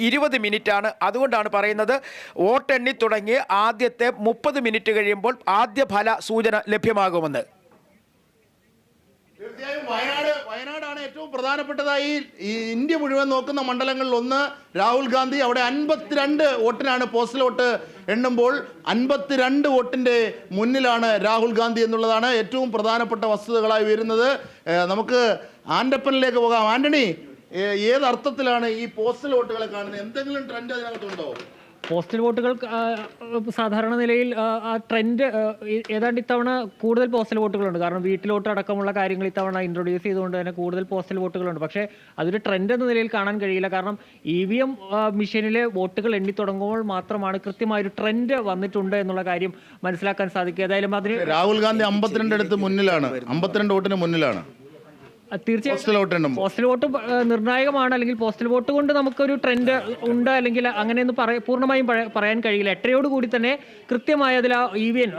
20 മിനിറ്റാണ്. അതുകൊണ്ടാണ് പറയുന്നത് വോട്ടെണ്ണി തുടങ്ങി ആദ്യത്തെ 30 മിനിറ്റ് കഴിയുമ്പോൾ ആദ്യ ഫല സൂചന ലഭ്യമാകുമെന്ന്. തീർച്ചയായും വയനാടാണ് ഏറ്റവും പ്രധാനപ്പെട്ടതായി ഈ ഇന്ത്യ മുഴുവൻ നോക്കുന്ന മണ്ഡലങ്ങളിൽ ഒന്ന്. രാഹുൽ ഗാന്ധി അവിടെ 52 വോട്ടിനാണ് പോസ്റ്റൽ വോട്ട് എണ്ണുമ്പോൾ 52 വോട്ടിൻ്റെ മുന്നിലാണ് രാഹുൽ ഗാന്ധി എന്നുള്ളതാണ് ഏറ്റവും പ്രധാനപ്പെട്ട വസ്തുതകളായി വരുന്നത്. നമുക്ക് ആൻഡപ്പനിലേക്ക് പോകാം. ആന്റണി, ഏത് അർത്ഥത്തിലാണ് ഈ പോസ്റ്റൽ വോട്ടുകളെ കാണുന്നത്? എന്തെങ്കിലും ട്രെൻഡ് അതിനകത്തുണ്ടോ? പോസ്റ്റൽ വോട്ടുകൾ സാധാരണ നിലയിൽ ആ ട്രെൻഡ് ഏതാണ്ട് ഇത്തവണ കൂടുതൽ പോസ്റ്റൽ വോട്ടുകളുണ്ട്. കാരണം വീട്ടിലോട്ട് അടക്കമുള്ള കാര്യങ്ങൾ ഇത്തവണ ഇൻട്രൊഡ്യൂസ് ചെയ്തുകൊണ്ട് തന്നെ കൂടുതൽ പോസ്റ്റൽ വോട്ടുകളുണ്ട്. പക്ഷേ അതൊരു ട്രെൻഡ് എന്ന നിലയിൽ കാണാൻ കഴിയില്ല. കാരണം EVM മെഷീനിലെ വോട്ടുകൾ എണ്ണി തുടങ്ങുമ്പോൾ മാത്രമാണ് കൃത്യമായൊരു ട്രെൻഡ് വന്നിട്ടുണ്ട് എന്നുള്ള കാര്യം മനസ്സിലാക്കാൻ സാധിക്കുക. ഏതായാലും അതിന് രാഹുൽ ഗാന്ധി 52 അടുത്ത് മുന്നിലാണ്, 52 വോട്ടിന് മുന്നിലാണ്. തീർച്ചയായും പോസ്റ്റൽ വോട്ട് നിർണായകമാണ്. അല്ലെങ്കിൽ പോസ്റ്റൽ വോട്ട് കൊണ്ട് നമുക്കൊരു ട്രെൻഡ് ഉണ്ട് അല്ലെങ്കിൽ അങ്ങനെയൊന്നും പൂർണ്ണമായും പറയാൻ കഴിയില്ല. എട്ടരയോടുകൂടി തന്നെ കൃത്യമായ അതിൽ EVM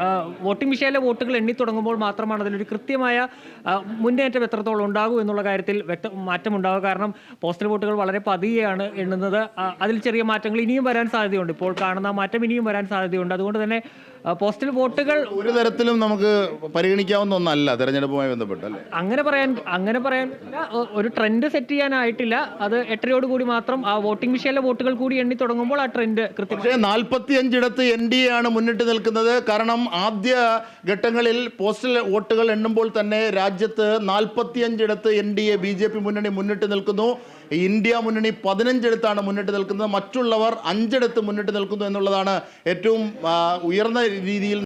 വോട്ടിംഗ് മെഷീനിലെ വോട്ടുകൾ എണ്ണി തുടങ്ങുമ്പോൾ മാത്രമാണ് അതിലൊരു കൃത്യമായ മുന്നേറ്റം എത്രത്തോളം ഉണ്ടാകും എന്നുള്ള കാര്യത്തിൽ മാറ്റമുണ്ടാകുക. കാരണം പോസ്റ്റൽ വോട്ടുകൾ വളരെ പതിയെയാണ് എണ്ണുന്നത്. അതിൽ ചെറിയ മാറ്റങ്ങൾ ഇനിയും വരാൻ സാധ്യതയുണ്ട്. ഇപ്പോൾ കാണുന്ന മാറ്റം ഇനിയും വരാൻ സാധ്യതയുണ്ട്. അതുകൊണ്ട് തന്നെ പോസ്റ്റൽ വോട്ടുകൾ ഒരു തരത്തിലും നമുക്ക് പരിഗണിക്കാവുന്ന ഒന്നല്ല തെരഞ്ഞെടുപ്പുമായി ബന്ധപ്പെട്ട്. അങ്ങനെ പറയാൻ ഒരു ട്രെൻഡ് സെറ്റ് ചെയ്യാനായിട്ടില്ല. അത് 8:30 മാത്രം ആ വോട്ടിംഗ് മെഷീനിലെ വോട്ടുകൾ കൂടി എണ്ണി തുടങ്ങുമ്പോൾ ആ ട്രെൻഡ് കൃത്യം. പക്ഷേ 45 NDA ആണ് മുന്നിട്ട് നിൽക്കുന്നത്. കാരണം ആദ്യ ഘട്ടങ്ങളിൽ പോസ്റ്റൽ വോട്ടുകൾ എണ്ണുമ്പോൾ തന്നെ രാജ്യത്ത് 45 NDA BJP മുന്നണി മുന്നിട്ട് നിൽക്കുന്നു. ഇന്ത്യ മുന്നണി 15 മുന്നിട്ട് നിൽക്കുന്നത്. മറ്റുള്ളവർ 5 മുന്നിട്ട് നിൽക്കുന്നു എന്നുള്ളതാണ് ഏറ്റവും ഉയർന്ന രീതിയിൽ